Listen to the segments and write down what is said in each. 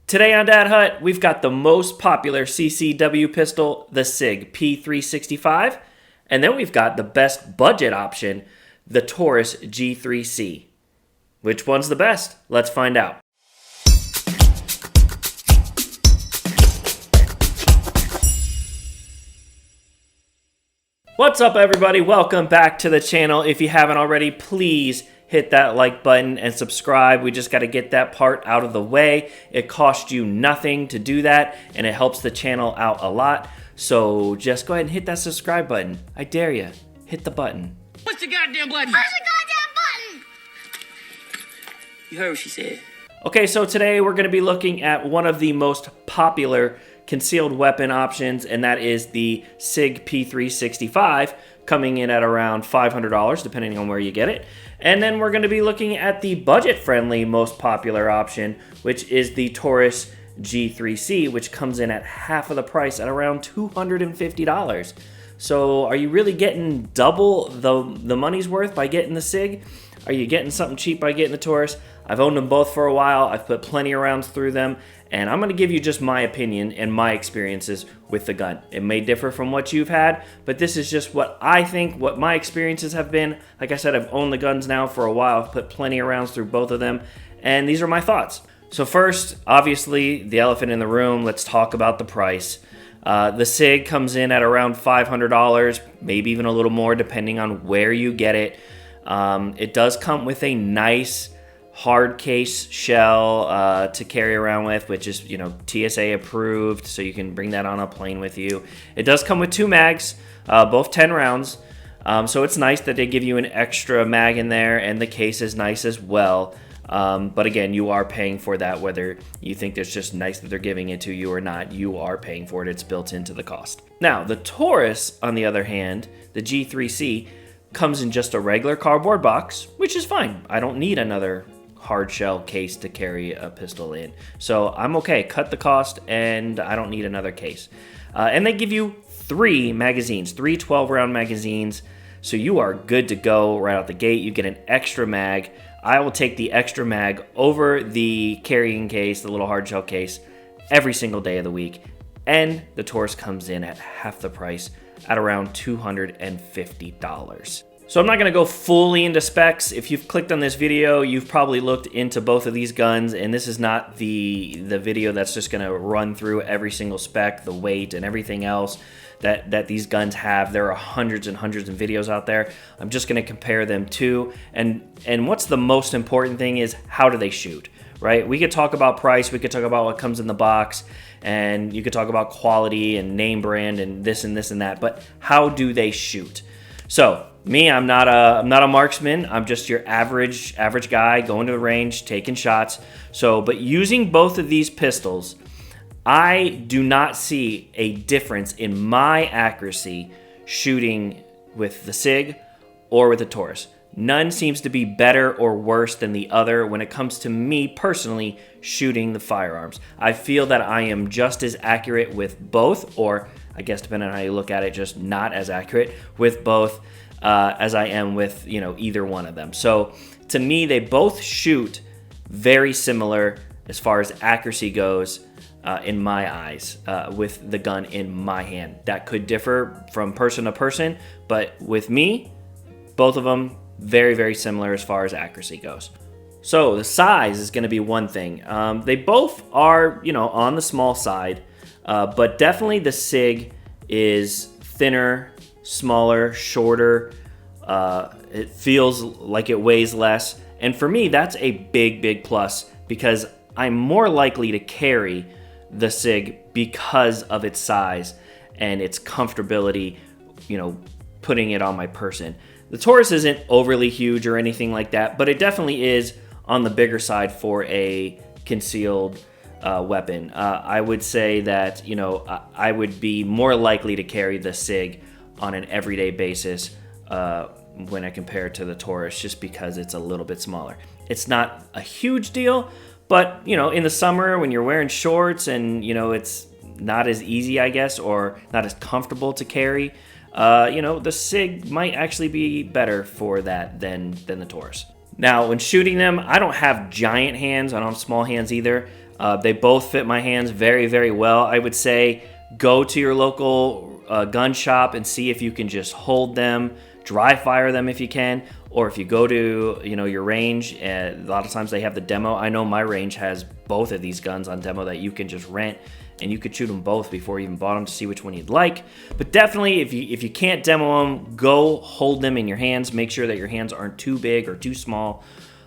Today on Dad Hut, we've got the most popular CCW pistol, the Sig P365, and then we've got the best budget option, the Taurus G3C. Which one's the best? Let's find out. What's up, everybody? Welcome back to the channel. If you haven't already, please hit that like button and subscribe. We just got to get that part out of the way. It costs you nothing to do that, and it helps the channel out a lot. So just go ahead and hit that subscribe button. I dare you. Hit the button. Push the goddamn button. Push the goddamn button. You heard what she said. Okay, so today we're going to be looking at one of the most popular concealed weapon options, and that is the Sig P365, coming in at around $500, depending on where you get it. And then we're going to be looking at the budget-friendly most popular option, which is the Taurus G3C, which comes in at half of the price at around $250. So are you really getting double the money's worth by getting the Sig? Are you getting something cheap by getting the Taurus? I've owned them both for a while. I've put plenty of rounds through them, and I'm going to give you just my opinion and my experiences with the gun. It may differ from what you've had, but this is just what I think, what my experiences have been. Like I said, I've owned the guns now for a while. I've put plenty of rounds through both of them, and these are my thoughts. So first, obviously, the elephant in the room, let's talk about the price. The Sig comes in at around $500, maybe even a little more depending on where you get it. It does come with a nice hard case shell to carry around with, which is, TSA approved, so you can bring that on a plane with you. It does come with 2 mags, both 10 rounds, so it's nice that they give you an extra mag in there, and the case is nice as well. But again, you are paying for that, whether you think it's just nice that they're giving it to you or not. You are paying for it. It's built into the cost. Now, the Taurus, on the other hand, the G3C, comes in just a regular cardboard box, which is fine. I don't need another hard shell case to carry a pistol in. So I'm okay. Cut the cost, and I don't need another case. And they give you 3 magazines, 3 12-round magazines. So you are good to go right out the gate. You get an extra mag. I will take the extra mag over the carrying case, the little hard shell case, every single day of the week. And the Taurus comes in at half the price at around $250. So I'm not going to go fully into specs. If you've clicked on this video, you've probably looked into both of these guns, and this is not the video that's just going to run through every single spec, the weight, and everything else that these guns have. There are hundreds and hundreds of videos out there. I'm just going to compare them to, and what's the most important thing is, how do they shoot, right? We could talk about price, we could talk about what comes in the box, and you could talk about quality and name brand and this and this and that, but how do they shoot? So me, I'm not a marksman. I'm just your average guy going to the range, taking shots. So, but using both of these pistols, I do not see a difference in my accuracy shooting with the Sig or with the Taurus. None seems to be better or worse than the other when it comes to me personally shooting the firearms. I feel that I am just as accurate with both, or I guess depending on how you look at it, just not as accurate with both as I am with either one of them. So to me, they both shoot very similar as far as accuracy goes in my eyes with the gun in my hand. That could differ from person to person, but with me, both of them very, very similar as far as accuracy goes. So the size is going to be one thing. They both are, on the small side, but definitely the Sig is thinner, smaller, shorter. It feels like it weighs less. And for me, that's a big, big plus, because I'm more likely to carry the Sig because of its size and its comfortability, putting it on my person. The Taurus isn't overly huge or anything like that, but it definitely is on the bigger side for a concealed weapon. I would say that, I would be more likely to carry the Sig on an everyday basis when I compare it to the Taurus, just because it's a little bit smaller. It's not a huge deal, but, in the summer when you're wearing shorts and, it's not as easy, I guess, or not as comfortable to carry, the Sig might actually be better for that than the Taurus. Now, when shooting them, I don't have giant hands. I don't have small hands either. They both fit my hands very, very well. I would say go to your local gun shop and see if you can just hold them, dry fire them if you can, or if you go to your range. A lot of times they have the demo. I know my range has both of these guns on demo that you can just rent, and you could shoot them both before you even bought them to see which one you'd like. But definitely, if you can't demo them, go hold them in your hands. Make sure that your hands aren't too big or too small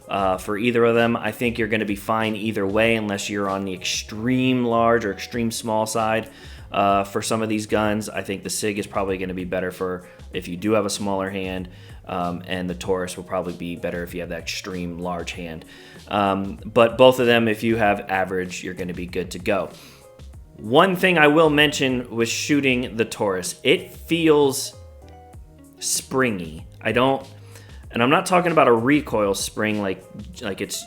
for either of them. I think you're going to be fine either way, unless you're on the extreme large or extreme small side. For some of these guns, I think the Sig is probably going to be better for if you do have a smaller hand, and the Taurus will probably be better if you have that extreme large hand. But both of them, if you have average, you're going to be good to go. One thing I will mention with shooting the Taurus, it feels springy. And I'm not talking about a recoil spring like it's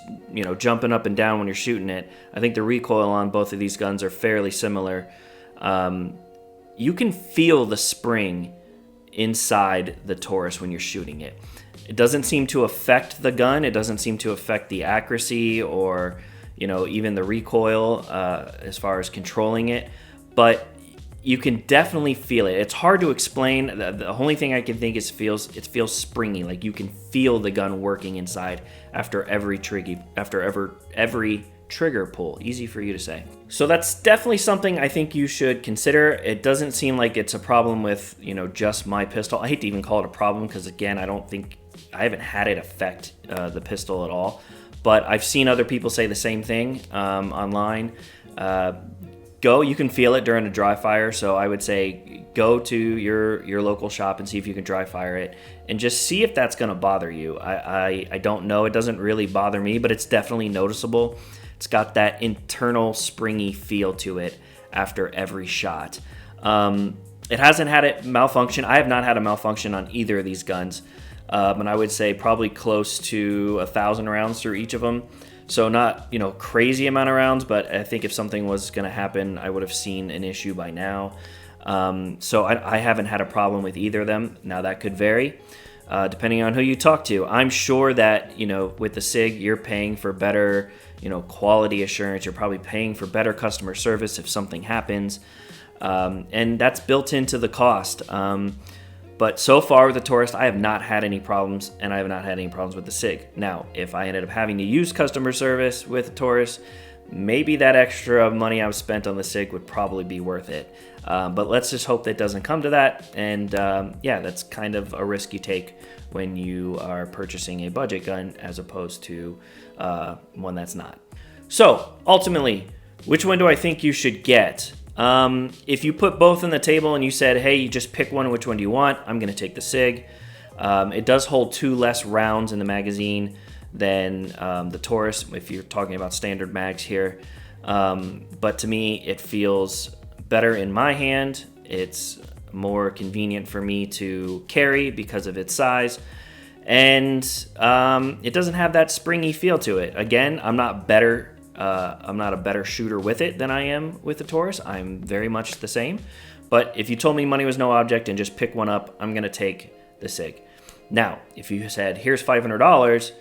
jumping up and down when you're shooting it. I think the recoil on both of these guns are fairly similar. You can feel the spring inside the Taurus when you're shooting it. It doesn't seem to affect the gun. It doesn't seem to affect the accuracy or even the recoil as far as controlling it, but you can definitely feel it. It's hard to explain. The only thing I can think is it feels springy. Like you can feel the gun working inside after every trigger pull. Easy for you to say. So that's definitely something I think you should consider. It doesn't seem like it's a problem with just my pistol. I hate to even call it a problem because again, I haven't had it affect the pistol at all. But I've seen other people say the same thing online. You can feel it during a dry fire, so I would say go to your local shop and see if you can dry fire it, and just see if that's going to bother you. I don't know. It doesn't really bother me, but it's definitely noticeable. It's got that internal springy feel to it after every shot. It hasn't had it malfunction. I have not had a malfunction on either of these guns. And I would say probably close to 1,000 rounds through each of them. So not, crazy amount of rounds, but I think if something was going to happen, I would have seen an issue by now. So I haven't had a problem with either of them. Now that could vary depending on who you talk to. I'm sure that, with the Sig, you're paying for better, quality assurance. You're probably paying for better customer service if something happens. And that's built into the cost. But so far with the Taurus, I have not had any problems, and I have not had any problems with the Sig. Now, if I ended up having to use customer service with the Taurus, maybe that extra money I've spent on the Sig would probably be worth it. But let's just hope that doesn't come to that. And that's kind of a risk you take when you are purchasing a budget gun as opposed to one that's not. So ultimately, which one do I think you should get? If you put both on the table and you said, hey, you just pick one, which one do you want? I'm going to take the Sig. It does hold 2 less rounds in the magazine than the Taurus, if you're talking about standard mags here. But to me, it feels better in my hand. It's more convenient for me to carry because of its size. And it doesn't have that springy feel to it. Again, I'm not a better shooter with it than I am with the Taurus. I'm very much the same. But if you told me money was no object and just pick one up, I'm going to take the Sig. Now, if you said, here's $500,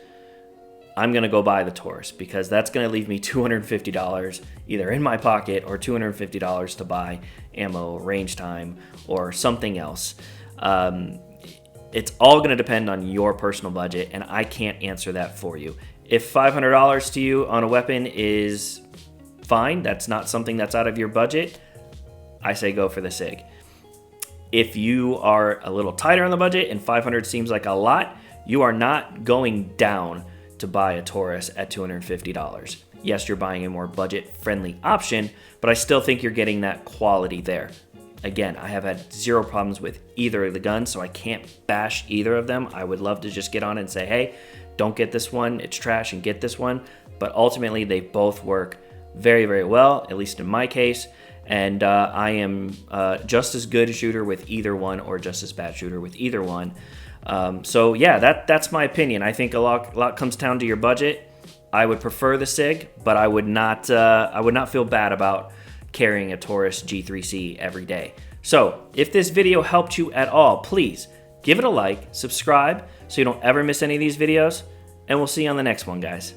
I'm going to go buy the Taurus because that's going to leave me $250 either in my pocket or $250 to buy ammo, range time, or something else. It's all going to depend on your personal budget, and I can't answer that for you. If $500 to you on a weapon is fine, that's not something that's out of your budget, I say go for the Sig. If you are a little tighter on the budget and $500 seems like a lot, you are not going down to buy a Taurus at $250. Yes, you're buying a more budget-friendly option, but I still think you're getting that quality there. Again, I have had zero problems with either of the guns, so I can't bash either of them. I would love to just get on and say, hey, don't get this one, it's trash, and get this one. But ultimately, they both work very, very well, at least in my case. And I am just as good a shooter with either one or just as bad shooter with either one. So yeah, that's my opinion. I think a lot comes down to your budget. I would prefer the Sig, but I would not feel bad about carrying a Taurus G3C every day. So if this video helped you at all, please give it a like, subscribe so you don't ever miss any of these videos, and we'll see you on the next one, guys.